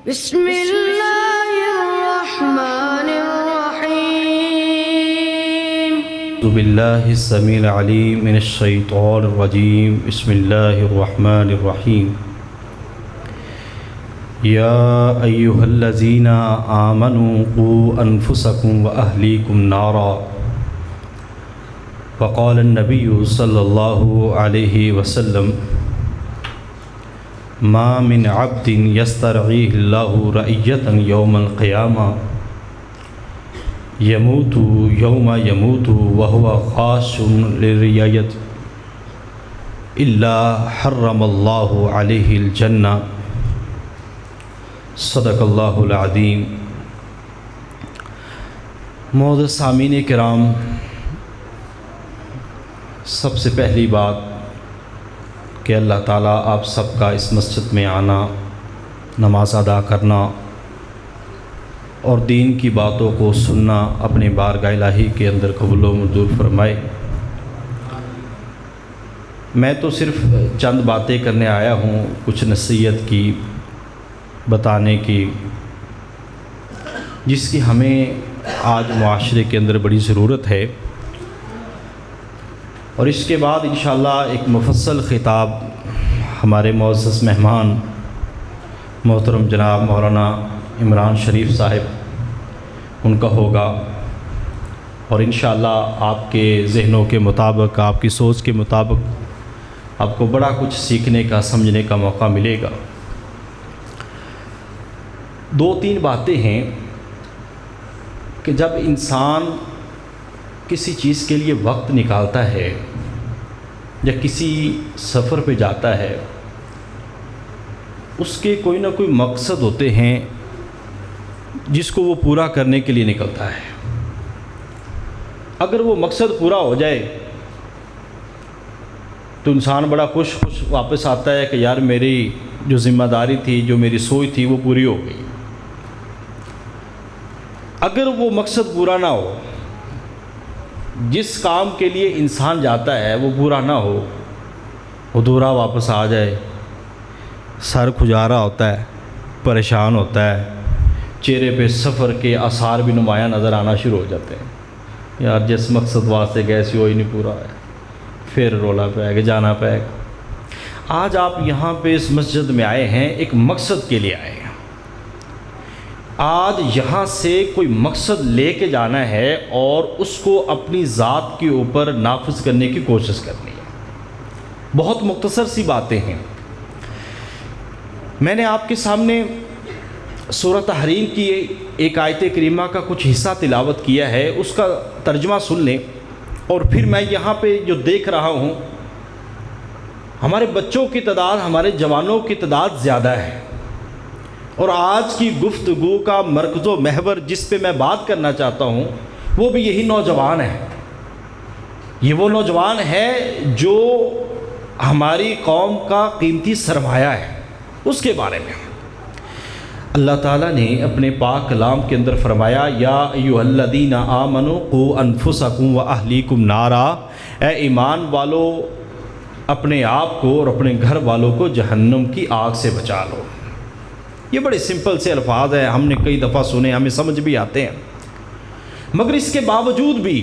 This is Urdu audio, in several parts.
بسم اللہ الرحمن الرحیم اعوذ باللہ السمیع العلیم من الشیطان الرجیم بسم اللہ الرحمن الرحیم یا ایہا الذین آمنوا قوا انفسکم واہلیکم نارا وقال النبی صلی اللہ علیہ وسلم ما من عبد یسترعیہ اللہ رعیة یوم القیامہ یموت یوم یموت وہو خاش للرعیت الا حرم اللہ علیہ الجنہ صدق اللہ العظیم۔ معزز سامعین کرام، سب سے پہلی بات کہ اللہ تعالیٰ آپ سب کا اس مسجد میں آنا، نماز ادا کرنا اور دین کی باتوں کو سننا اپنے بارگاہ الہی کے اندر قبول و منظور فرمائے۔ میں تو صرف چند باتیں کرنے آیا ہوں، کچھ نصیحت کی، بتانے کی، جس کی ہمیں آج معاشرے کے اندر بڑی ضرورت ہے، اور اس کے بعد انشاءاللہ ایک مفصل خطاب ہمارے معزز مہمان محترم جناب مولانا عمران شریف صاحب ان کا ہوگا، اور انشاءاللہ آپ کے ذہنوں کے مطابق، آپ کی سوچ کے مطابق آپ کو بڑا کچھ سیکھنے کا، سمجھنے کا موقع ملے گا۔ دو تین باتیں ہیں کہ جب انسان کسی چیز کے لیے وقت نکالتا ہے یا کسی سفر پہ جاتا ہے، اس کے کوئی نہ کوئی مقصد ہوتے ہیں جس کو وہ پورا کرنے کے لیے نکلتا ہے۔ اگر وہ مقصد پورا ہو جائے تو انسان بڑا خوش واپس آتا ہے کہ یار میری جو ذمہ داری تھی، جو میری سوچ تھی، وہ پوری ہو گئی۔ اگر وہ مقصد پورا نہ ہو، جس کام کے لیے انسان جاتا ہے وہ پورا نہ ہو، ادھورا واپس آ جائے، سر کھجارا ہوتا ہے، پریشان ہوتا ہے، چہرے پہ سفر کے آثار بھی نمایاں نظر آنا شروع ہو جاتے ہیں۔ یار جس مقصد واسطے گئے سی وہی نہیں پورا ہے، پھر رولا پائے گا، جانا پائے گا۔ آج آپ یہاں پہ اس مسجد میں آئے ہیں، ایک مقصد کے لیے آئے ہیں۔ آج یہاں سے کوئی مقصد لے کے جانا ہے اور اس کو اپنی ذات کے اوپر نافذ کرنے کی کوشش کرنی ہے۔ بہت مختصر سی باتیں ہیں۔ میں نے آپ کے سامنے سورہ تحریم کی ایک آیت کریمہ کا کچھ حصہ تلاوت کیا ہے، اس کا ترجمہ سن لیں، اور پھر میں یہاں پہ جو دیکھ رہا ہوں، ہمارے بچوں کی تعداد، ہمارے جوانوں کی تعداد زیادہ ہے، اور آج کی گفتگو کا مرکز و محور جس پہ میں بات کرنا چاہتا ہوں وہ بھی یہی نوجوان ہے۔ یہ وہ نوجوان ہے جو ہماری قوم کا قیمتی سرمایہ ہے۔ اس کے بارے میں اللہ تعالیٰ نے اپنے پاک کلام کے اندر فرمایا، یا ایھا الذین آمنوا قوا انفسکم واہلیکم نارا، اے ایمان والو اپنے آپ کو اور اپنے گھر والوں کو جہنم کی آگ سے بچا لو۔ یہ بڑے سمپل سے الفاظ ہیں، ہم نے کئی دفعہ سنے، ہمیں سمجھ بھی آتے ہیں، مگر اس کے باوجود بھی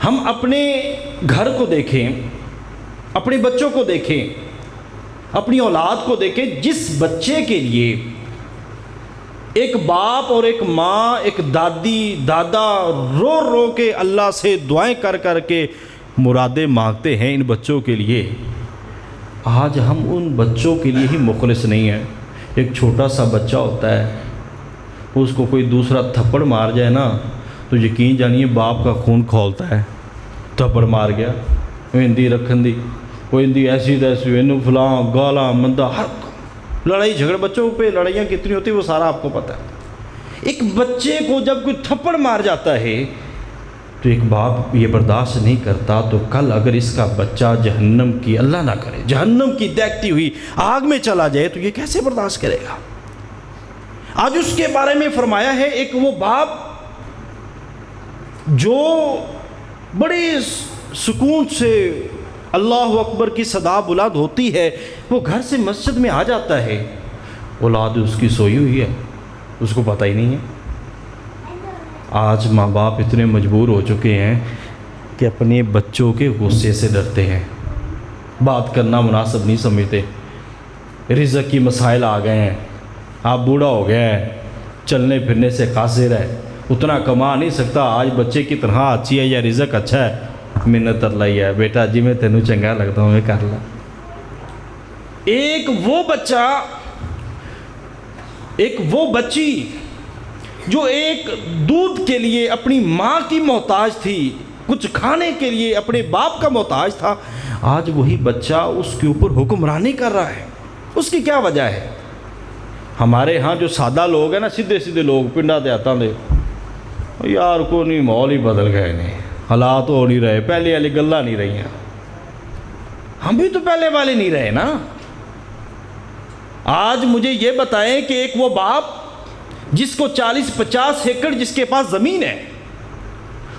ہم اپنے گھر کو دیکھیں، اپنے بچوں کو دیکھیں، اپنی اولاد کو دیکھیں، جس بچے کے لیے ایک باپ اور ایک ماں، ایک دادی دادا رو رو کے اللہ سے دعائیں کر کر کے مرادیں مانگتے ہیں ان بچوں کے لیے، آج ہم ان بچوں کے لیے ہی مخلص نہیں ہیں۔ ایک چھوٹا سا بچہ ہوتا ہے، اس کو کوئی دوسرا تھپڑ مار جائے نا تو یقین جانیے باپ کا خون کھولتا ہے۔ تھپڑ مار گیا، وہ ہندی رکھن دی، وہ ہندی ایسی تیسی، انو فلاں گالاں مندہ، ہر لڑائی جھگڑ، بچوں پہ لڑائیاں کتنی ہوتی ہیں وہ سارا آپ کو پتہ ہے۔ ایک بچے کو جب کوئی تھپڑ مار جاتا ہے تو ایک باپ یہ برداشت نہیں کرتا، تو کل اگر اس کا بچہ جہنم کی، اللہ نہ کرے، جہنم کی دیکھتی ہوئی آگ میں چلا جائے تو یہ کیسے برداشت کرے گا؟ آج اس کے بارے میں فرمایا ہے، ایک وہ باپ جو بڑے سکون سے اللہ اکبر کی صدا بلند ہوتی ہے، وہ گھر سے مسجد میں آ جاتا ہے اولاد اس کی سوئی ہوئی ہے، اس کو پتہ ہی نہیں ہے۔ آج ماں باپ اتنے مجبور ہو چکے ہیں کہ اپنے بچوں کے غصے سے ڈرتے ہیں، بات کرنا مناسب نہیں سمجھتے۔ رزق کی مسائل آ گئے ہیں، آپ بوڑھا ہو گیا ہے، چلنے پھرنے سے قاصر ہے، اتنا کما نہیں سکتا، آج بچے کی تنخواہ اچھی ہے یا رزق اچھا ہے، منت اللہ ہی ہے، بیٹا جی میں تینوں چنگا لگتا ہوں میں کر لا۔ ایک وہ بچی جو ایک دودھ کے لیے اپنی ماں کی محتاج تھی، کچھ کھانے کے لیے اپنے باپ کا محتاج تھا، آج وہی بچہ اس کے اوپر حکمرانی کر رہا ہے۔ اس کی کیا وجہ ہے؟ ہمارے ہاں جو سادہ لوگ ہیں نا، سیدھے سیدھے لوگ پنڈا دے آتا دے یار کو نہیں، ماحول ہی بدل گئے نہیں، حالات ہو نہیں رہے، پہلے والی گلاں نہیں رہی ہیں۔ ہم بھی تو پہلے والے نہیں رہے نا۔ آج مجھے یہ بتائیں کہ ایک وہ باپ جس کو 40-50 ایکڑ جس کے پاس زمین ہے،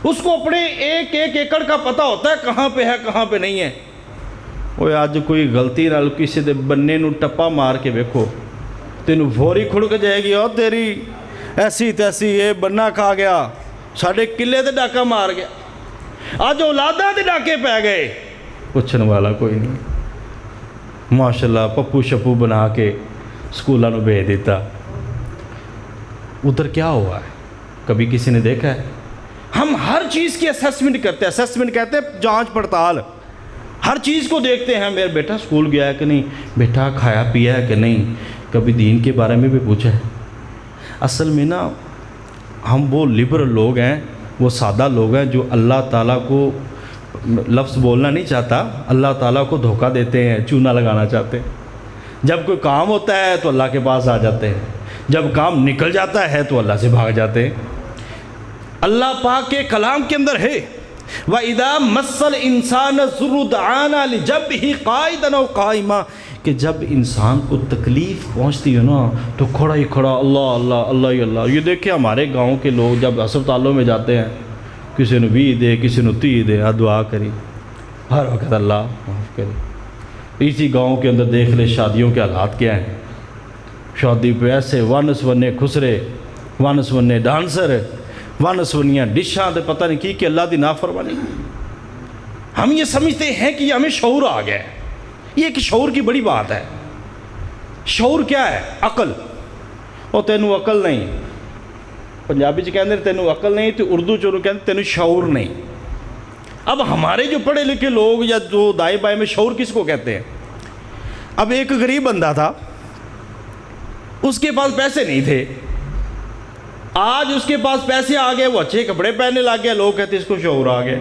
اس کو اپنے ایک ایکڑ کا پتہ ہوتا ہے کہاں پہ ہے کہاں پہ نہیں ہے۔ وہ آج کوئی غلطی نال کسی دے بننے نو ٹپا مار کے دیکھو، تینوں فوری کھڑک جائے گی، اور تیری ایسی تیسی یہ بننا کھا گیا، ساڑھے قلعے تے ڈاکہ مار گیا۔ آج اولاداں تے ڈاکے پہ گئے، پوچھن والا کوئی نہیں۔ ماشاءاللہ پپو شپو بنا کے سکولوں نو بھیج دیتا۔ ادھر کیا ہوا ہے کبھی کسی نے دیکھا ہے؟ ہم ہر چیز کی اسیسمنٹ کرتے ہیں، اسیسمنٹ کہتے ہیں جانچ پڑتال، ہر چیز کو دیکھتے ہیں، میرا بیٹا سکول گیا ہے کہ نہیں، بیٹا کھایا پیا ہے کہ نہیں، کبھی دین کے بارے میں بھی پوچھا ہے؟ اصل میں نا ہم وہ لبرل لوگ ہیں، وہ سادہ لوگ ہیں جو اللہ تعالیٰ کو لفظ بولنا نہیں چاہتا، اللہ تعالیٰ کو دھوکہ دیتے ہیں، چونا لگانا چاہتے ہیں۔ جب کوئی کام ہوتا ہے تو اللہ کے پاس آ جاتے ہیں، جب کام نکل جاتا ہے تو اللہ سے بھاگ جاتے ہیں۔ اللہ پاک کے کلام کے اندر ہے وَإِذَا مَسَّ الْإِنسَانَ ضُرُّ دَعَانَا لِجَنبِهِ قَاعِدًا أَوْ قَائِمًا، کہ جب انسان کو تکلیف پہنچتی ہے نا تو کھڑا ہی کھڑا اللہ اللہ اللہ ہی اللہ۔ یہ دیکھیں ہمارے گاؤں کے لوگ جب ہسپتالوں میں جاتے ہیں، کسی نے 20 دے کسی نے 30 دے، دعا کری ہر وقت اللہ معاف کرے۔ اسی گاؤں کے اندر دیکھ لے شادیوں کے حالات کیا ہیں، شادی پہ ایسے ون سونے خسرے، ون سونے ڈانسر، ون سونیاں ڈشاں تے پتہ نہیں کی کہ اللہ دی نافرمانی۔ ہم یہ سمجھتے ہیں کہ یہ ہمیں شعور آ گیا ہے، یہ ایک شعور کی بڑی بات ہے۔ شعور کیا ہے؟ عقل۔ اور تینوں عقل نہیں، پنجابی کہتے ہیں تینوں عقل نہیں، تو اردو چ کہتے ہیں تینوں شعور نہیں۔ اب ہمارے جو پڑھے لکھے لوگ یا جو دائیں بائیں میں شعور کس کو کہتے ہیں؟ اب ایک غریب بندہ تھا، اس کے پاس پیسے نہیں تھے، آج اس کے پاس پیسے آ گئے، وہ اچھے کپڑے پہننے لگ گیا، لوگ کہتے ہیں اس کو شعور آ گیا۔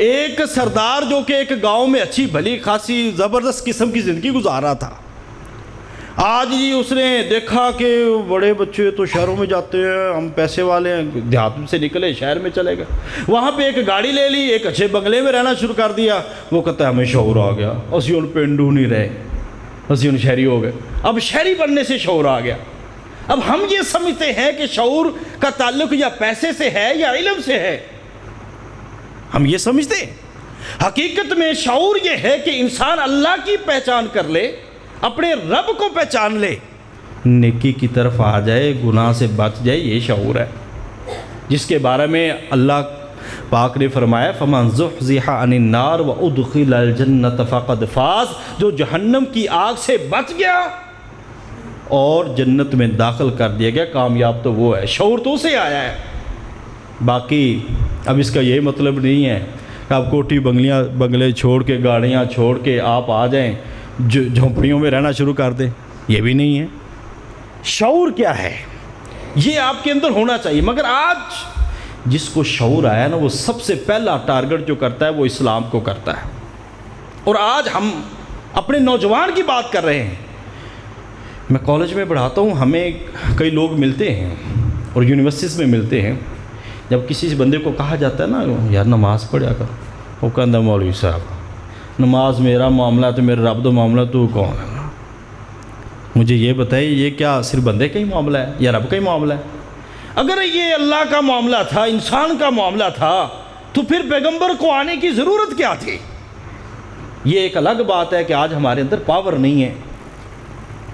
ایک سردار جو کہ ایک گاؤں میں اچھی بھلی خاصی زبردست قسم کی زندگی گزار رہا تھا، آج جی اس نے دیکھا کہ بڑے بچے تو شہروں میں جاتے ہیں، ہم پیسے والے ہیں، دیہات سے نکلے شہر میں چلے گئے، وہاں پہ ایک گاڑی لے لی، ایک اچھے بنگلے میں رہنا شروع کر دیا۔ وہ کہتا ہے ہمیں شعور آ گیا، اسی ان پینڈو نہیں رہے، اسی ان شہری ہو گئے۔ اب شہری بننے سے شعور آ گیا۔ اب ہم یہ سمجھتے ہیں کہ شعور کا تعلق یا پیسے سے ہے یا علم سے ہے، ہم یہ سمجھتے ہیں۔ حقیقت میں شعور یہ ہے کہ انسان اللہ کی پہچان کر لے، اپنے رب کو پہچان لے، نیکی کی طرف آ جائے، گناہ سے بچ جائے، یہ شعور ہے جس کے بارے میں اللہ پاک نے فرمایا فَمَنْ زُحْزِحَ عَنِ النَّارِ وَأُدْخِلَ الْجَنَّةَ فَقَدْ فَازَ، جو جہنم کی آگ سے بچ گیا اور جنت میں داخل کر دیا گیا، کامیاب تو وہ ہے۔ شعور تو اسے آیا ہے۔ باقی اب اس کا یہ مطلب نہیں ہے کہ آپ کوٹھی بنگلے چھوڑ کے، گاڑیاں چھوڑ کے آپ آ جائیں جھونپڑیوں میں رہنا شروع کر دیں، یہ بھی نہیں ہے۔ شعور کیا ہے یہ آپ کے اندر ہونا چاہیے۔ مگر آج جس کو شعور آیا نا، وہ سب سے پہلا ٹارگٹ جو کرتا ہے وہ اسلام کو کرتا ہے۔ اور آج ہم اپنے نوجوان کی بات کر رہے ہیں۔ میں کالج میں پڑھاتا ہوں، ہمیں کئی لوگ ملتے ہیں اور یونیورسٹیز میں ملتے ہیں، جب کسی بندے کو کہا جاتا ہے نا یار نماز پڑھیا کر، وہ کہتا مولوی صاحب نماز میرا معاملہ ہے تو میرے رب دا معاملہ، تو کون ہے؟ مجھے یہ بتائیے یہ کیا صرف بندے کا ہی معاملہ ہے یا رب کا ہی معاملہ ہے؟ اگر یہ اللہ کا معاملہ تھا، انسان کا معاملہ تھا، تو پھر پیغمبر کو آنے کی ضرورت کیا تھی؟ یہ ایک الگ بات ہے کہ آج ہمارے اندر پاور نہیں ہے۔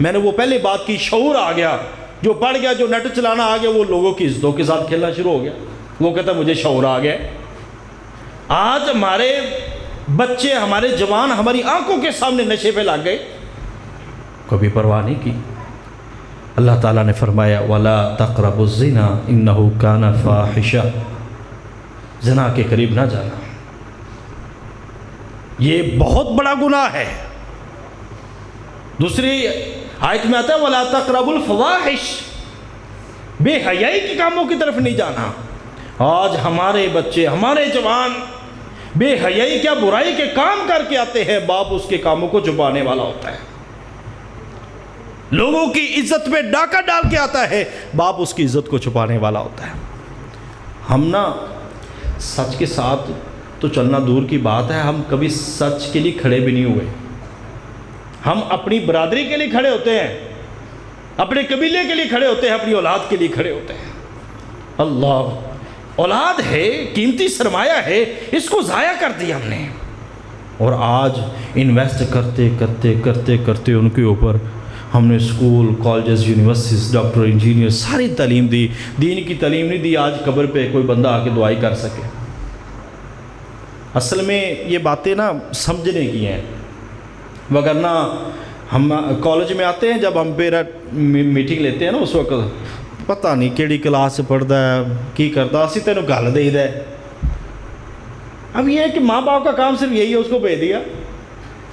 میں نے وہ پہلے بات کی، شعور آ گیا، جو پڑھ گیا، جو نیٹ چلانا آ گیا، وہ لوگوں کی عزتوں کے ساتھ کھیلنا شروع ہو گیا، وہ کہتا ہے مجھے شعور آ گیا۔ آج ہمارے بچے، ہمارے جوان ہماری آنکھوں کے سامنے نشے پہ لگ گئے، کبھی پرواہ نہیں کی۔ اللہ تعالیٰ نے فرمایا وَلَا تَقْرَبُوا الزِّنَا إِنَّهُ كَانَ فَاحِشًا، زنا کے قریب نہ جانا، یہ بہت بڑا گناہ ہے۔ دوسری آیت میں آتا ہے وَلَا تَقْرَبُوا الْفَوَاحِشَ، بے حیائی کے کاموں کی طرف نہیں جانا۔ آج ہمارے بچے، ہمارے جوان بے حیائی کیا برائی کے کام کر کے آتے ہیں، باپ اس کے کاموں کو چھپانے والا ہوتا ہے، لوگوں کی عزت پہ ڈاکہ ڈال کے آتا ہے، باپ اس کی عزت کو چھپانے والا ہوتا ہے۔ ہم نا سچ کے ساتھ تو چلنا دور کی بات ہے، ہم کبھی سچ کے لیے کھڑے بھی نہیں ہوئے۔ ہم اپنی برادری کے لیے کھڑے ہوتے ہیں، اپنے قبیلے کے لیے کھڑے ہوتے ہیں، اپنی اولاد کے لیے کھڑے ہوتے ہیں۔ اللہ، اولاد ہے، قیمتی سرمایہ ہے، اس کو ضائع کر دیا ہم نے، اور آج انویسٹ کرتے کرتے کرتے کرتے ان کے اوپر ہم نے school, colleges, universities, doctor, engineer ساری تعلیم دی، دین کی تعلیم نہیں دی۔ آج قبر پہ کوئی بندہ آ کے دعائی کر سکے۔ اصل میں یہ باتیں نا سمجھنے کی ہیں، وگرنہ ہم کالج میں آتے ہیں، جب ہم پیرنٹ میٹنگ لیتے ہیں نا، اس وقت پتہ نہیں کیڑی کلاس سے پڑھتا ہے، کی کرتا، اسی تینوں گل دے دے۔ اب یہ ہے کہ ماں باپ کا کام صرف یہی ہے، اس کو بھیج دیا۔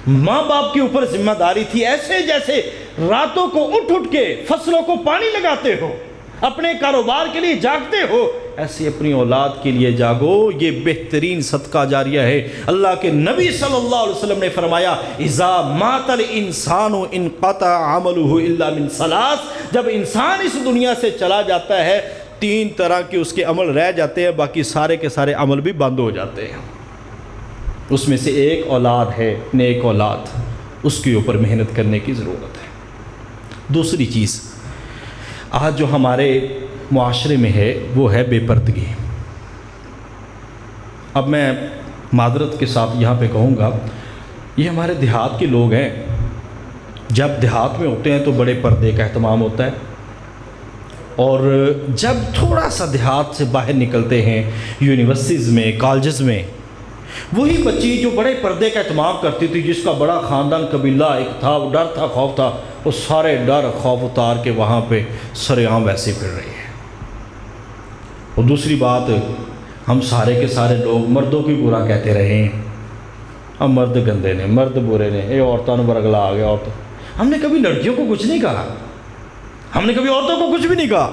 ماں باپ کے اوپر ذمہ داری تھی، ایسے جیسے راتوں کو اٹھ اٹھ کے فصلوں کو پانی لگاتے ہو، اپنے کاروبار کے لیے جاگتے ہو، ایسے اپنی اولاد کے لیے جاگو۔ یہ بہترین صدقہ جاریہ ہے۔ اللہ کے نبی صلی اللہ علیہ وسلم نے فرمایا اذا مات الانسان انقطع عمله الا من ثلاث، جب انسان اس دنیا سے چلا جاتا ہے، 3 طرح کے اس کے عمل رہ جاتے ہیں، باقی سارے کے سارے عمل بھی بند ہو جاتے ہیں۔ اس میں سے ایک اولاد ہے، نیک اولاد، اس کے اوپر محنت کرنے کی ضرورت ہے۔ دوسری چیز آج جو ہمارے معاشرے میں ہے وہ ہے بے پردگی۔ اب میں معذرت کے ساتھ یہاں پہ کہوں گا، یہ ہمارے دیہات کے لوگ ہیں، جب دیہات میں ہوتے ہیں تو بڑے پردے کا اہتمام ہوتا ہے، اور جب تھوڑا سا دیہات سے باہر نکلتے ہیں، یونیورسٹیز میں، کالجز میں، وہی بچی جو بڑے پردے کا اہتمام کرتی تھی، جس کا بڑا خاندان قبیلہ ایک تھا، وہ ڈر تھا، خوف تھا، وہ سارے ڈر خوف اتار کے وہاں پہ سر عام ویسے پھر رہی ہے۔ اور دوسری بات، ہم سارے کے سارے لوگ مردوں کی برا کہتے رہے ہیں، اب مرد گندے نے، مرد برے نے، یہ عورتوں نے برگلا آ گیا۔ عورتوں، ہم نے کبھی لڑکیوں کو کچھ نہیں کہا، ہم نے کبھی عورتوں کو کچھ بھی نہیں کہا۔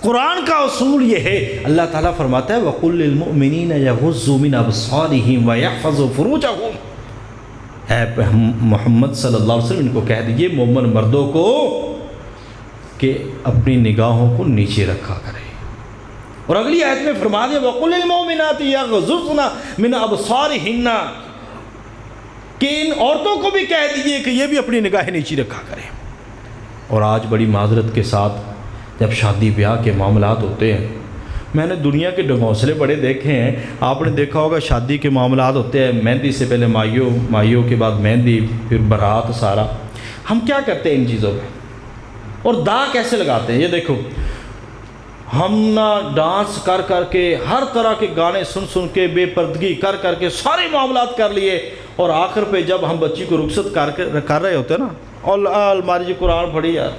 قرآن کا اصول یہ ہے، اللہ تعالیٰ فرماتا ہے وَقُلْ لِلْمُؤْمِنِينَ يَغُضُّوا مِنْ أَبْصَارِهِمْ وَيَحْفَظُوا فُرُوجَهُمْ، اے محمد صلی اللہ علیہ وسلم ان کو کہہ دیجئے مومن مردوں کو کہ اپنی نگاہوں کو نیچے رکھا کرے۔ اور اگلی آیت میں فرما دیا وَقُلْ لِلْمُؤْمِنَاتِ يَغْضُضْنَ مِنْ أَبْصَارِهِنَّ، کہ ان عورتوں کو بھی کہہ دیجئے کہ یہ بھی اپنی نگاہیں نیچے رکھا کریں۔ اور آج بڑی معذرت کے ساتھ جب شادی بیاہ کے معاملات ہوتے ہیں، میں نے دنیا کے ڈھنگوسلے بڑے دیکھے ہیں، آپ نے دیکھا ہوگا شادی کے معاملات ہوتے ہیں، مہندی سے پہلے مائیوں کے بعد مہندی، پھر بارات، سارا۔ ہم کیا کرتے ہیں ان چیزوں پہ، اور دا کیسے لگاتے ہیں؟ یہ دیکھو، ہم نہ ڈانس کر کر کے، ہر طرح کے گانے سن سن کے، بے پردگی کر کر کے سارے معاملات کر لیے، اور آخر پہ جب ہم بچی کو رخصت کر رہے ہوتے ہیں نا، اور الماری جی قرآن پڑھی یار،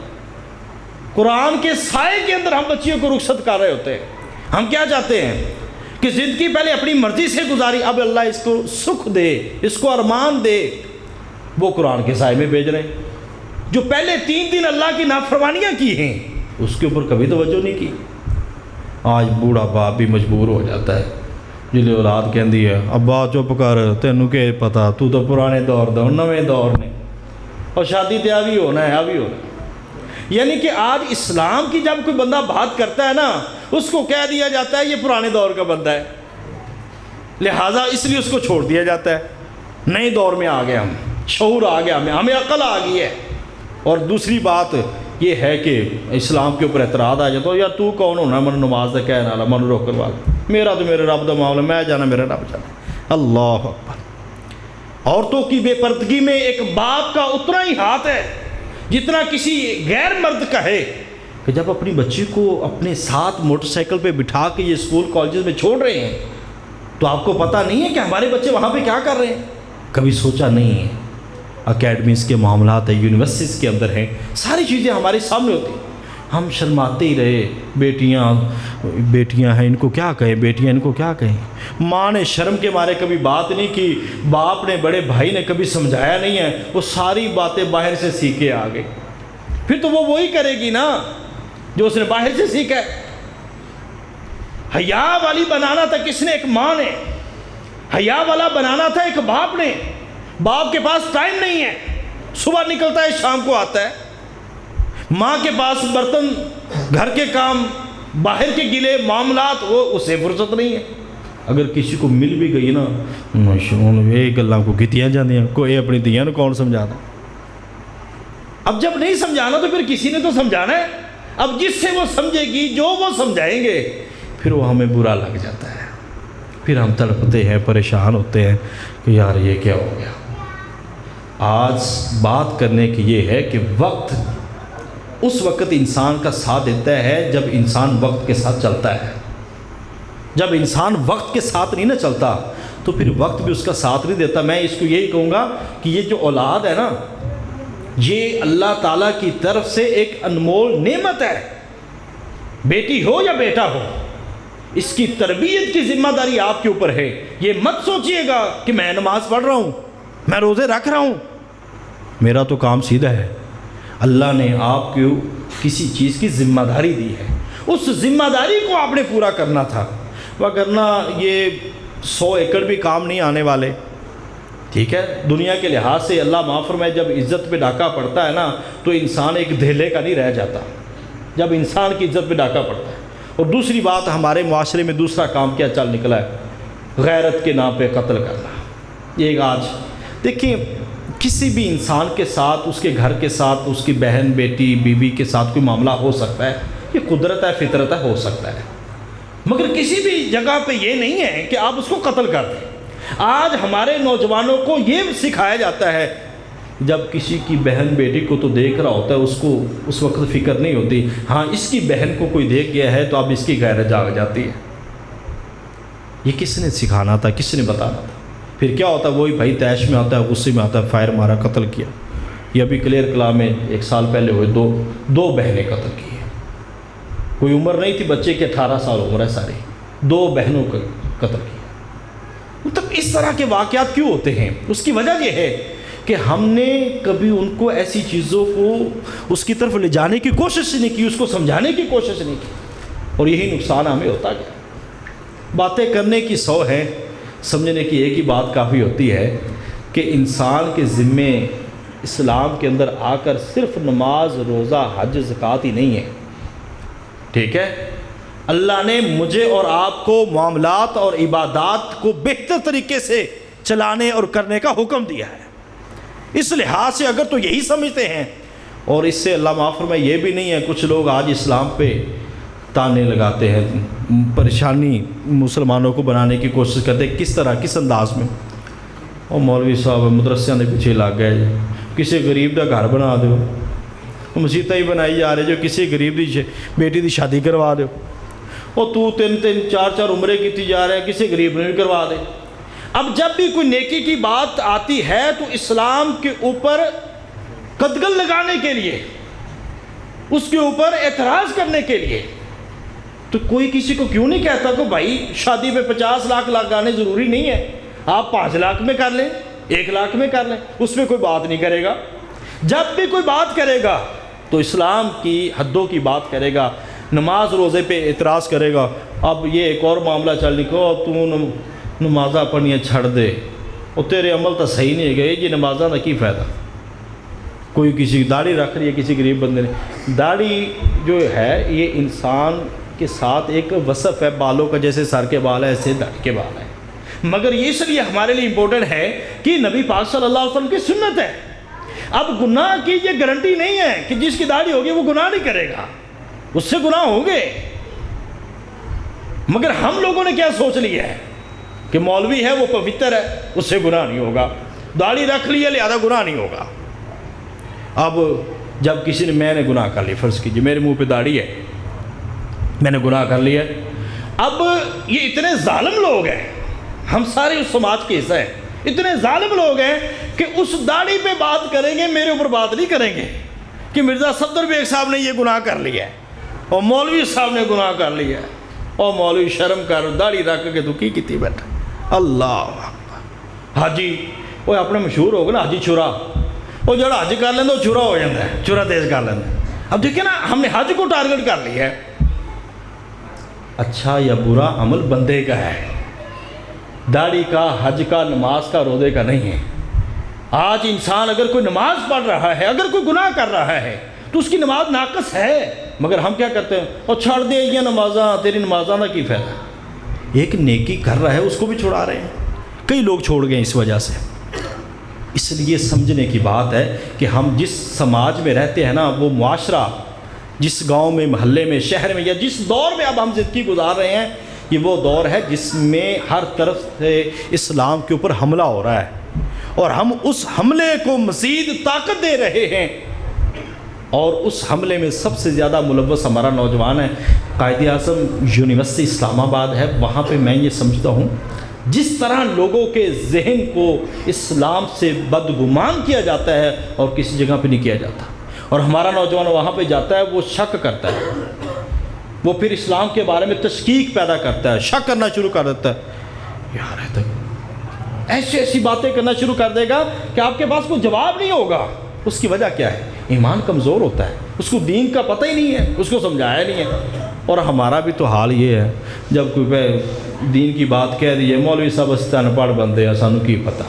قرآن کے سائے کے اندر ہم بچیوں کو رخصت کر رہے ہوتے ہیں۔ ہم کیا چاہتے ہیں کہ زندگی پہلے اپنی مرضی سے گزاری، اب اللہ اس کو سکھ دے، اس کو ارمان دے، وہ قرآن کے سائے میں بھیج رہے ہیں۔ جو پہلے 3 دن اللہ کی نافرمانیاں کی ہیں، اس کے اوپر کبھی توجہ نہیں کی۔ آج بوڑھا باپ بھی مجبور ہو جاتا ہے، جلے اولاد کہندی ہے ابا چپ کر، تینوں کہ پتا، تو پرانے دور دا، نویں دور نے، اور شادی تے ابھی ہونا ہے، ابھی ہونا ہے۔ یعنی کہ آج اسلام کی جب کوئی بندہ بات کرتا ہے نا، اس کو کہہ دیا جاتا ہے یہ پرانے دور کا بندہ ہے، لہٰذا اس لیے اس کو چھوڑ دیا جاتا ہے۔ نئے دور میں آ گئے ہم، شعور آ گیا ہمیں عقل آ گئی ہے۔ اور دوسری بات یہ ہے کہ اسلام کے اوپر اعتراض آ جاتا ہے، یار تو کون ہونا من نماز دا کہنے والا، من روکن والا، میرا تو میرے رب دا معاملہ، میں جانا میرا رب جانا۔ اللہ اکبر۔ عورتوں کی بے پردگی میں ایک باپ کا اتنا ہی ہاتھ ہے جتنا کسی غیر مرد کا ہے کہ جب اپنی بچی کو اپنے ساتھ موٹر سائیکل پہ بٹھا کے یہ اسکول کالجز میں چھوڑ رہے ہیں تو آپ کو پتہ نہیں ہے کہ ہمارے بچے وہاں پہ کیا کر رہے ہیں؟ کبھی سوچا نہیں ہے؟ اکیڈمیز کے معاملات ہیں، یونیورسٹیز کے اندر ہیں، ساری چیزیں ہمارے سامنے ہوتی ہیں، ہم شرماتے ہی رہے۔ بیٹیاں ہیں، ان کو کیا کہیں، بیٹیاں ان کو کیا کہیں۔ ماں نے شرم کے مارے کبھی بات نہیں کی، باپ نے، بڑے بھائی نے کبھی سمجھایا نہیں ہے، وہ ساری باتیں باہر سے سیکھ کے آ گئی۔ پھر تو وہ وہی کرے گی نا جو اس نے باہر سے سیکھا ہے۔ حیا والی بنانا تھا کس نے؟ ایک ماں نے۔ حیا والا بنانا تھا ایک باپ نے۔ باپ کے پاس ٹائم نہیں ہے، صبح نکلتا ہے شام کو آتا ہے۔ ماں کے پاس برتن، گھر کے کام، باہر کے گلے معاملات، وہ اسے فرصت نہیں ہے۔ اگر کسی کو مل بھی گئی نا یہ گلاں کو کیتیاں جاندیاں، کوئی اپنی دھیاں کون سمجھانا۔ اب جب نہیں سمجھانا تو پھر کسی نے تو سمجھانا ہے۔ اب جس سے وہ سمجھے گی، جو وہ سمجھائیں گے، پھر وہ ہمیں برا لگ جاتا ہے، پھر ہم تڑپتے ہیں، پریشان ہوتے ہیں کہ یار یہ کیا ہو گیا۔ آج بات کرنے کی یہ ہے کہ وقت اس وقت انسان کا ساتھ دیتا ہے جب انسان وقت کے ساتھ چلتا ہے۔ جب انسان وقت کے ساتھ نہیں نہ چلتا تو پھر وقت بھی اس کا ساتھ نہیں دیتا۔ میں اس کو یہی کہوں گا کہ یہ جو اولاد ہے نا، یہ اللہ تعالیٰ کی طرف سے ایک انمول نعمت ہے۔ بیٹی ہو یا بیٹا ہو، اس کی تربیت کی ذمہ داری آپ کے اوپر ہے۔ یہ مت سوچئے گا کہ میں نماز پڑھ رہا ہوں، میں روزے رکھ رہا ہوں، میرا تو کام سیدھا ہے۔ اللہ نے آپ کو کسی چیز کی ذمہ داری دی ہے، اس ذمہ داری کو آپ نے پورا کرنا تھا، وگرنہ یہ 100 ایکڑ بھی کام نہیں آنے والے۔ ٹھیک ہے، دنیا کے لحاظ سے اللہ معاف فرمائے، جب عزت پہ ڈاکہ پڑتا ہے نا تو انسان ایک دھیلے کا نہیں رہ جاتا، جب انسان کی عزت پہ ڈاکہ پڑتا ہے۔ اور دوسری بات، ہمارے معاشرے میں دوسرا کام کیا چل نکلا ہے؟ غیرت کے نام پہ قتل کرنا۔ یہ آج دیکھیں، کسی بھی انسان کے ساتھ، اس کے گھر کے ساتھ، اس کی بہن، بیٹی، بیوی کے ساتھ کوئی معاملہ ہو سکتا ہے، یہ قدرت ہے، فطرت ہے، ہو سکتا ہے، مگر کسی بھی جگہ پہ یہ نہیں ہے کہ آپ اس کو قتل کر دیں۔ آج ہمارے نوجوانوں کو یہ سکھایا جاتا ہے، جب کسی کی بہن بیٹی کو تو دیکھ رہا ہوتا ہے، اس کو اس وقت فکر نہیں ہوتی، ہاں اس کی بہن کو کوئی دیکھ گیا ہے تو اب اس کی غیرت جاگ جاتی ہے۔ یہ کس نے سکھانا تھا، کس نے بتانا تھا؟ پھر کیا ہوتا ہے؟ وہی بھائی تیش میں آتا ہے، غصے میں آتا ہے، فائر مارا، قتل کیا۔ یہ ابھی کلیر کلا میں 1 سال پہلے ہوئے، دو بہنیں قتل کی ہیں۔ کوئی عمر نہیں تھی بچے کی، 18 سال عمر ہے ساری، 2 بہنوں کو قتل کیا۔ مطلب اس طرح کے واقعات کیوں ہوتے ہیں؟ اس کی وجہ یہ ہے کہ ہم نے کبھی ان کو ایسی چیزوں کو اس کی طرف لے جانے کی کوشش نہیں کی، اس کو سمجھانے کی کوشش نہیں کی، اور یہی نقصان ہمیں ہوتا گیا۔ باتیں کرنے کی 100 ہیں، سمجھنے کی ایک ہی بات کافی ہوتی ہے کہ انسان کے ذمے اسلام کے اندر آ کر صرف نماز، روزہ، حج، زکوٰۃ ہی نہیں ہے۔ ٹھیک ہے، اللہ نے مجھے اور آپ کو معاملات اور عبادات کو بہتر طریقے سے چلانے اور کرنے کا حکم دیا ہے۔ اس لحاظ سے اگر تو یہی سمجھتے ہیں، اور اس سے اللہ معاف فرمائے یہ بھی نہیں ہے، کچھ لوگ آج اسلام پہ تانے لگاتے ہیں، پریشانی مسلمانوں کو بنانے کی کوشش کرتے ہیں، کس طرح، کس انداز میں؟ اور مولوی صاحب مدرسیاں دے پیچھے لگ گئے، کسی غریب دا گھر بنا دو، مسیتیں ہی بنائی جا رہے جو کسی غریب دی بیٹی دی شادی کروا دو، اور تو 3 4 عمرے کیتی جا رہے ہیں، کسی غریب نے بھی کروا دے۔ اب جب بھی کوئی نیکی کی بات آتی ہے تو اسلام کے اوپر قدغن لگانے کے لیے، اس کے اوپر اعتراض کرنے کے لیے، تو کوئی کسی کو کیوں نہیں کہتا کہ بھائی شادی پہ 50 لاکھ لگانے ضروری نہیں ہے، آپ 5 لاکھ میں کر لیں، 1 لاکھ میں کر لیں، اس میں کوئی بات نہیں کرے گا۔ جب بھی کوئی بات کرے گا تو اسلام کی حدوں کی بات کرے گا، نماز روزے پہ اعتراض کرے گا۔ اب یہ ایک اور معاملہ چل نکلو، اب تو نمازاں پڑھنیاں چھڑ دے، اور تیرے عمل تو صحیح نہیں گئے، یہ نمازاں کا کی فائدہ؟ کوئی کسی کی داڑھی رکھ رہی ہے، کسی غریب بندے نے۔ داڑھی جو ہے یہ انسان کے ساتھ ایک وصف ہے، بالوں کا جیسے سر کے بال ہے ایسے داڑھی کے بال ہیں، مگر یہ اس لیے ہمارے لیے امپورٹنٹ ہے کہ نبی پاک صلی اللہ علیہ وسلم کی سنت ہے۔ اب گناہ کی یہ گارنٹی نہیں ہے کہ جس کی داڑھی ہوگی وہ گناہ نہیں کرے گا، اس سے گناہ ہوں گے، مگر ہم لوگوں نے کیا سوچ لیا ہے کہ مولوی ہے وہ پوتر ہے، اس سے گناہ نہیں ہوگا، داڑھی رکھ لی ہے لہذا گناہ نہیں ہوگا۔ اب جب کسی نے میں نے گناہ کر لی، فرض کیجیے میرے منہ پہ داڑھی ہے، میں نے گناہ کر لیا، اب یہ اتنے ظالم لوگ ہیں، ہم سارے اس سماج کے حصہ ہیں، اتنے ظالم لوگ ہیں کہ اس داڑھی پہ بات کریں گے، میرے اوپر بات نہیں کریں گے کہ مرزا صفدر بیگ صاحب نے یہ گناہ کر لیا ہے اور مولوی صاحب نے گناہ کر لیا ہے، اور مولوی شرم کر داڑھی رکھ کے تو کی کیتی بیٹھا۔ اللہ اکبر۔ حاجی وہ اپنے مشہور ہو گئے نا حاجی چھرا، وہ جڑا حج کر لینا وہ چھرا ہو جاتا ہے، چھرا تیز کر لینا۔ اب دیکھیں نا ہم نے حج کو ٹارگٹ کر لیا ہے۔ اچھا یا برا عمل بندے کا ہے، داڑھی کا، حج کا، نماز کا، روزے کا نہیں ہے۔ آج انسان اگر کوئی نماز پڑھ رہا ہے، اگر کوئی گناہ کر رہا ہے تو اس کی نماز ناقص ہے، مگر ہم کیا کرتے ہیں، اور چھوڑ دے یہ نمازاں، تیری نمازاں کا کی فائدہ۔ ایک نیکی کر رہا ہے اس کو بھی چھوڑا رہے ہیں، کئی لوگ چھوڑ گئے اس وجہ سے۔ اس لیے سمجھنے کی بات ہے کہ ہم جس سماج میں رہتے ہیں نا، وہ معاشرہ جس گاؤں میں، محلے میں، شہر میں، یا جس دور میں اب ہم زندگی گزار رہے ہیں، یہ وہ دور ہے جس میں ہر طرف سے اسلام کے اوپر حملہ ہو رہا ہے، اور ہم اس حملے کو مزید طاقت دے رہے ہیں، اور اس حملے میں سب سے زیادہ ملوث ہمارا نوجوان ہے۔ قائد اعظم یونیورسٹی اسلام آباد ہے، وہاں پہ میں یہ سمجھتا ہوں جس طرح لوگوں کے ذہن کو اسلام سے بدگمان کیا جاتا ہے اور کسی جگہ پہ نہیں کیا جاتا، اور ہمارا نوجوان وہاں پہ جاتا ہے، وہ شک کرتا ہے، وہ پھر اسلام کے بارے میں تشکیک پیدا کرتا ہے، شک کرنا شروع کر دیتا ہے، یار ہے تک ایسی ایسی باتیں کرنا شروع کر دے گا کہ آپ کے پاس کوئی جواب نہیں ہوگا۔ اس کی وجہ کیا ہے؟ ایمان کمزور ہوتا ہے، اس کو دین کا پتہ ہی نہیں ہے، اس کو سمجھایا نہیں ہے۔ اور ہمارا بھی تو حال یہ ہے، جب کوئی دین کی بات کہہ دیے، مولوی صاحب استے ان پڑھ بندے ہیں، سانو کی پتہ،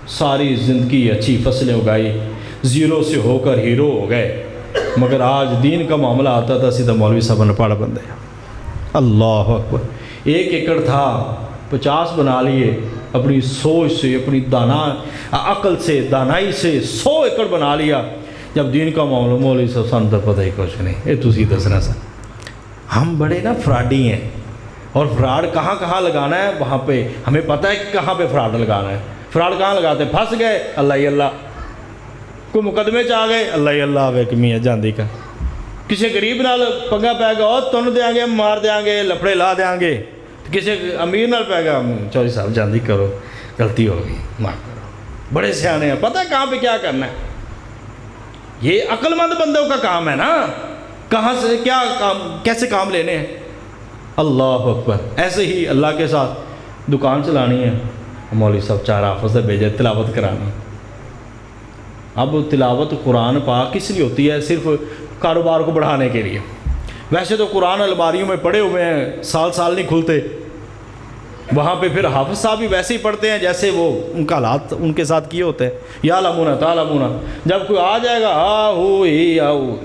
ساری زندگی اچھی فصلیں اگائی، زیرو سے ہو کر ہیرو ہو گئے، مگر آج دین کا معاملہ آتا تھا سیدھا مولوی صاحب ان پڑھ بندے ہیں۔ اللہ اکبر۔ 1 ایکڑ تھا 50 بنا لیے، اپنی سوچ سے، اپنی عقل سے، دانائی سے 100 ایکڑ بنا لیا۔ جب دین کا معاملہ، مولوی صاحب سانو تو پتہ ہی کچھ نہیں، یہ تسی دسنا سر۔ ہم بڑے نا فراڈی ہیں، اور فراڈ کہاں کہاں لگانا ہے وہاں پہ ہمیں پتہ ہے کہ کہاں پہ فراڈ لگانا ہے۔ فراڈ کہاں لگاتے ہیں؟ پھنس گئے، اللہ ہی اللہ، کوئی مقدمے چ آ گئے، اللہ ہی اللہ آوے کمی ہے جاندی کا، کسی غریب نال پنگا پی گیا، اور تن دیاں گے، مار دیاں گے، لفڑے لا دیاں گے، کسی امیر نال پی گیا، چوہدری صاحب جاندی کرو، غلطی ہو گئی، معاف کرو۔ بڑے سیانے ہیں، پتہ ہے کہاں پہ کیا کرنا ہے۔ یہ عقل مند بندوں کا کام ہے نا، کہاں سے کیا کام، کیسے کام لینے ہیں۔ اللہ اکبر۔ ایسے ہی اللہ کے ساتھ دکان چلانی ہے، مولوی صاحب 4 حافظ سے بھیجے تلاوت کرانی۔ اب تلاوت قرآن پاک کس لیے ہوتی ہے؟ صرف کاروبار کو بڑھانے کے لیے۔ ویسے تو قرآن الماریوں میں پڑے ہوئے ہیں، سال سال نہیں کھلتے، وہاں پہ پھر حافظ صاحب بھی ویسے ہی پڑھتے ہیں جیسے وہ ان کا حالات ان کے ساتھ کیے ہوتے ہیں۔ یا لمونا تا لمونا، جب کوئی آ جائے گا آ ہو ہی آؤ،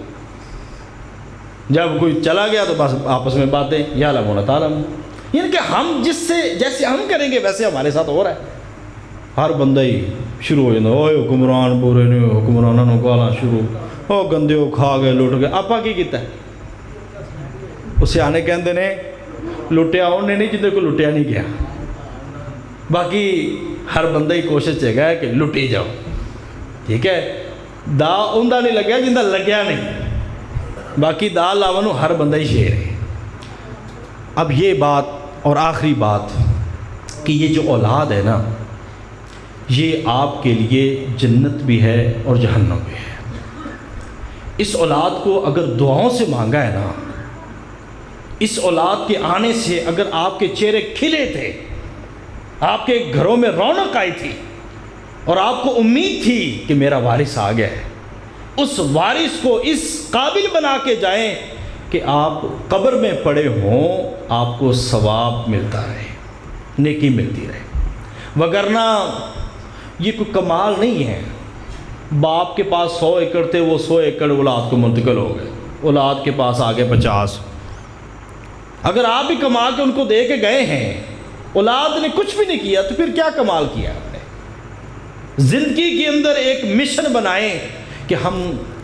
جب کوئی چلا گیا تو بس آپس میں باتیں یا لمونا تا لمونا، یعنی کہ ہم جیسے ہم کریں گے ویسے ہمارے ساتھ ہو رہا ہے۔ ہر بندہ ہی شروع ہو جاتا، اوے حکمران برے نے، حکمرانوں نے گالاں شروع، او گندے ہو کھا گئے لٹ گئے۔ آپ کی کیتا ہے؟ اسے آنے کہندے نے لٹیا انہیں نہیں جنہیں کو لٹیا نہیں گیا۔ باقی ہر بندہ ہی کوشش ہے گا کہ لٹی جاؤ، ٹھیک ہے، دا اندہ نہیں لگیا جندہ لگیا نہیں، باقی دا لاونو ہر بندہ ہی شیر ہے۔ اب یہ بات اور آخری بات کہ یہ جو اولاد ہے نا، یہ آپ کے لیے جنت بھی ہے اور جہنم بھی ہے۔ اس اولاد کو اگر دعاؤں سے مانگا ہے نا، اس اولاد کے آنے سے اگر آپ کے چہرے کھلے تھے، آپ کے گھروں میں رونق آئی تھی، اور آپ کو امید تھی کہ میرا وارث آ گیا ہے، اس وارث کو اس قابل بنا کے جائیں کہ آپ قبر میں پڑے ہوں، آپ کو ثواب ملتا رہے، نیکی ملتی رہے۔ وگرنہ یہ کوئی کمال نہیں ہے۔ باپ کے پاس 100 ایکڑ تھے، وہ 100 ایکڑ اولاد کو منتقل ہو گئے، اولاد کے پاس آگے 50۔ اگر آپ بھی کما کے ان کو دے کے گئے ہیں، اولاد نے کچھ بھی نہیں کیا، تو پھر کیا کمال کیا آپ نے؟ زندگی کے اندر ایک مشن بنائیں کہ ہم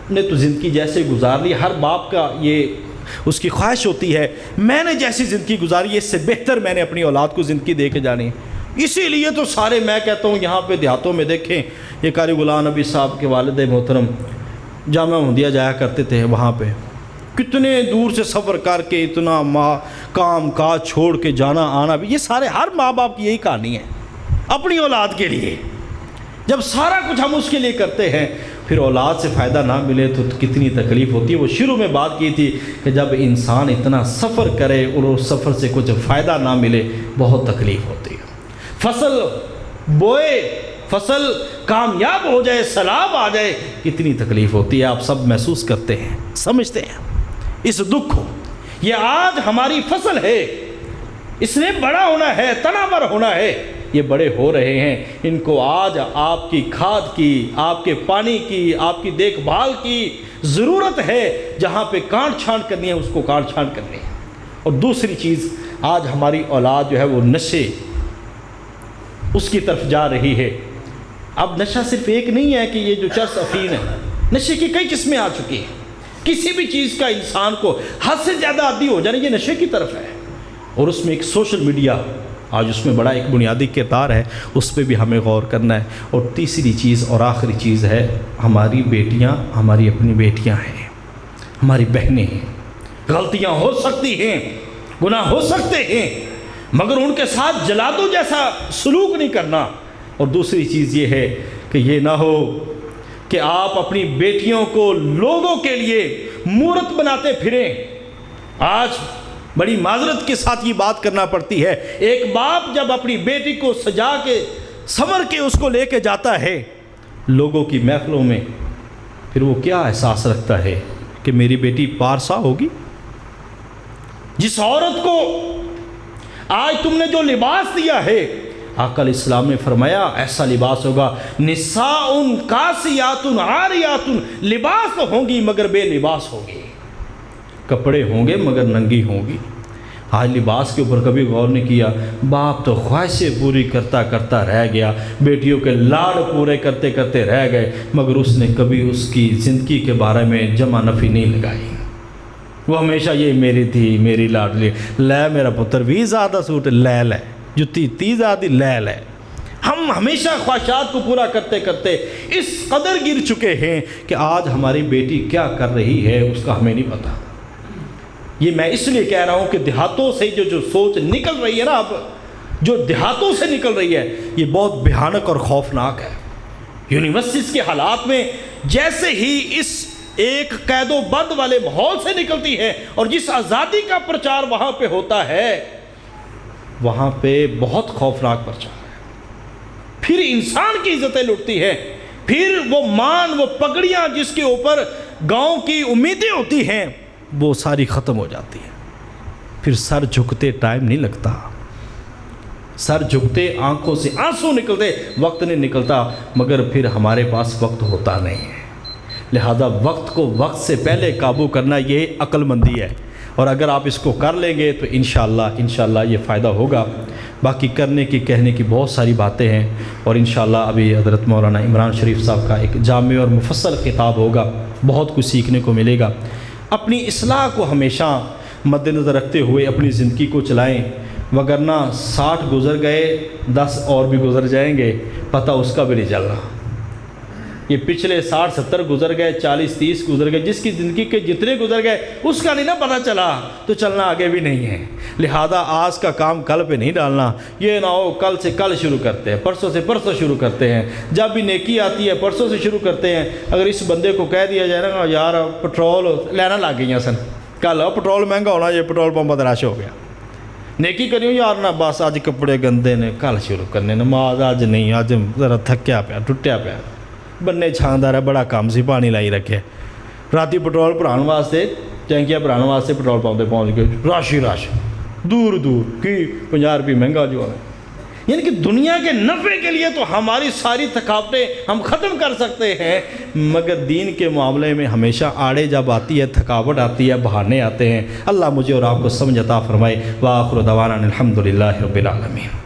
نے تو زندگی جیسے گزار لی، ہر باپ کا یہ اس کی خواہش ہوتی ہے میں نے جیسی زندگی گزاری ہے اس سے بہتر میں نے اپنی اولاد کو زندگی دے کے جانی۔ اسی لیے تو سارے میں کہتا ہوں یہاں پہ دیہاتوں میں دیکھیں، یہ قاری غلام نبی صاحب کے والد محترم جامعہ احمدیہ جایا کرتے تھے، وہاں پہ کتنے دور سے سفر کر کے اتنا کام کاج چھوڑ کے جانا آنا بھی، یہ سارے ہر ماں باپ کی یہی کہانی ہے اپنی اولاد کے لیے۔ جب سارا کچھ ہم اس کے لیے کرتے ہیں، پھر اولاد سے فائدہ نہ ملے تو کتنی تکلیف ہوتی ہے۔ وہ شروع میں بات کی تھی کہ جب انسان اتنا سفر کرے اور اس سفر سے کچھ فائدہ نہ ملے، بہت تکلیف ہوتی ہے۔ فصل بوئے، فصل کامیاب ہو جائے، سیلاب آ جائے، کتنی تکلیف ہوتی ہے، آپ سب محسوس کرتے ہیں، سمجھتے ہیں اس دکھ کو۔ یہ آج ہماری فصل ہے، اس نے بڑا ہونا ہے، تناور ہونا ہے، یہ بڑے ہو رہے ہیں، ان کو آج آپ کی کھاد کی، آپ کے پانی کی، آپ کی دیکھ بھال کی ضرورت ہے۔ جہاں پہ کانٹ چھانٹ کرنی ہے اس کو کانٹ چھانٹ کرنی ہے۔ اور دوسری چیز، آج ہماری اولاد جو ہے وہ نشے اس کی طرف جا رہی ہے۔ اب نشہ صرف ایک نہیں ہے کہ یہ جو چرس افین ہے، نشے کی کئی قسمیں آ چکی ہیں۔ کسی بھی چیز کا انسان کو حد سے زیادہ عادی ہو جانا، یہ نشے کی طرف ہے۔ اور اس میں ایک سوشل میڈیا آج اس میں بڑا ایک بنیادی کردار ہے، اس پہ بھی ہمیں غور کرنا ہے۔ اور تیسری چیز اور آخری چیز ہے، ہماری بیٹیاں ہماری اپنی بیٹیاں ہیں، ہماری بہنیں ہیں۔ غلطیاں ہو سکتی ہیں، گناہ ہو سکتے ہیں، مگر ان کے ساتھ جلادو جیسا سلوک نہیں کرنا۔ اور دوسری چیز یہ ہے کہ یہ نہ ہو کہ آپ اپنی بیٹیوں کو لوگوں کے لیے مورت بناتے پھریں۔ آج بڑی معذرت کے ساتھ یہ بات کرنا پڑتی ہے، ایک باپ جب اپنی بیٹی کو سجا کے سنور کے اس کو لے کے جاتا ہے لوگوں کی محفلوں میں، پھر وہ کیا احساس رکھتا ہے کہ میری بیٹی پارسا ہوگی؟ جس عورت کو آج تم نے جو لباس دیا ہے، آقا علیہ السلام نے فرمایا ایسا لباس ہوگا، نساء کاسیات عاریات، لباس تو ہوں گی مگر بے لباس ہوگی، کپڑے ہوں گے مگر ننگی ہوں گی۔ آج لباس کے اوپر کبھی غور نہیں کیا۔ باپ تو خواہشیں پوری کرتا کرتا رہ گیا، بیٹیوں کے لاڑ پورے کرتے کرتے رہ گئے، مگر اس نے کبھی اس کی زندگی کے بارے میں جمع نفی نہیں لگائی۔ وہ ہمیشہ یہ میری تھی، میری لاڈلی، لے میرا پتر بھی زیادہ سوٹ لے لے، جتی تی زیادہ لے لے۔ ہم ہمیشہ خواہشات کو پورا کرتے کرتے اس قدر گر چکے ہیں کہ آج ہماری بیٹی کیا کر رہی ہے اس کا ہمیں نہیں پتہ۔ یہ میں اس لیے کہہ رہا ہوں کہ دیہاتوں سے جو سوچ نکل رہی ہے نا، اب جو دیہاتوں سے نکل رہی ہے، یہ بہت بھیانک اور خوفناک ہے۔ یونیورسٹیز کے حالات میں جیسے ہی اس ایک قید و بند والے ماحول سے نکلتی ہے اور جس آزادی کا پرچار وہاں پہ ہوتا ہے، وہاں پہ بہت خوفناک پرچار ہے۔ پھر انسان کی عزتیں لٹتی ہیں، پھر وہ مان، وہ پگڑیاں جس کے اوپر گاؤں کی امیدیں ہوتی ہیں، وہ ساری ختم ہو جاتی ہیں۔ پھر سر جھکتے ٹائم نہیں لگتا، سر جھکتے آنکھوں سے آنسو نکلتے وقت نہیں نکلتا، مگر پھر ہمارے پاس وقت ہوتا نہیں ہے۔ لہذا وقت کو وقت سے پہلے قابو کرنا یہ عقل مندی ہے، اور اگر آپ اس کو کر لیں گے تو انشاءاللہ یہ فائدہ ہوگا۔ باقی کرنے کی کہنے کی بہت ساری باتیں ہیں، اور انشاءاللہ ابھی حضرت مولانا عمران شریف صاحب کا ایک جامع اور مفصل خطاب ہوگا، بہت کچھ سیکھنے کو ملے گا۔ اپنی اصلاح کو ہمیشہ مد نظر رکھتے ہوئے اپنی زندگی کو چلائیں، وگرنہ 60 گزر گئے 10 اور بھی گزر جائیں گے، پتہ اس کا بھی نہیں چل رہا۔ یہ پچھلے 60-70 گزر گئے، 40-30 گزر گئے، جس کی زندگی کے جتنے گزر گئے اس کا نہیں نا پتہ چلا، تو چلنا آگے بھی نہیں ہے۔ لہذا آج کا کام کل پہ نہیں ڈالنا، یہ نہ ہو کل سے کل شروع کرتے ہیں، پرسوں سے پرسوں شروع کرتے ہیں، جب بھی نیکی آتی ہے پرسوں سے شروع کرتے ہیں۔ اگر اس بندے کو کہہ دیا جائے نا یار پٹرول لینا لگ گئی سن، کل پٹرول مہنگا ہونا، یہ پٹرول پمپ رش ہو گیا، نیکی کریو یار نہ بس آج کپڑے گندے نے کل شروع کرنے، نماز آج نہیں، آج ذرا تھکیا پیا ٹوٹیا پیا، بننے چھاندار ہے، بڑا کام سی پانی لائی رکھے، راتی پٹرول بھران واسطے ٹینکیاں بھران واسطے پٹرول پمپ پہ پہنچ گئے، رش ہی رش، دور دور کی 50 روپے مہنگا جو ہے۔ یعنی کہ دنیا کے نفع کے لیے تو ہماری ساری تھکاوٹیں ہم ختم کر سکتے ہیں، مگر دین کے معاملے میں ہمیشہ آڑے جب آتی ہے، تھکاوٹ آتی ہے، بہانے آتے ہیں۔ اللہ مجھے اور آپ کو سمجھ عطا فرمائے۔ وآخر دعوانا الحمدللہ رب العالمین۔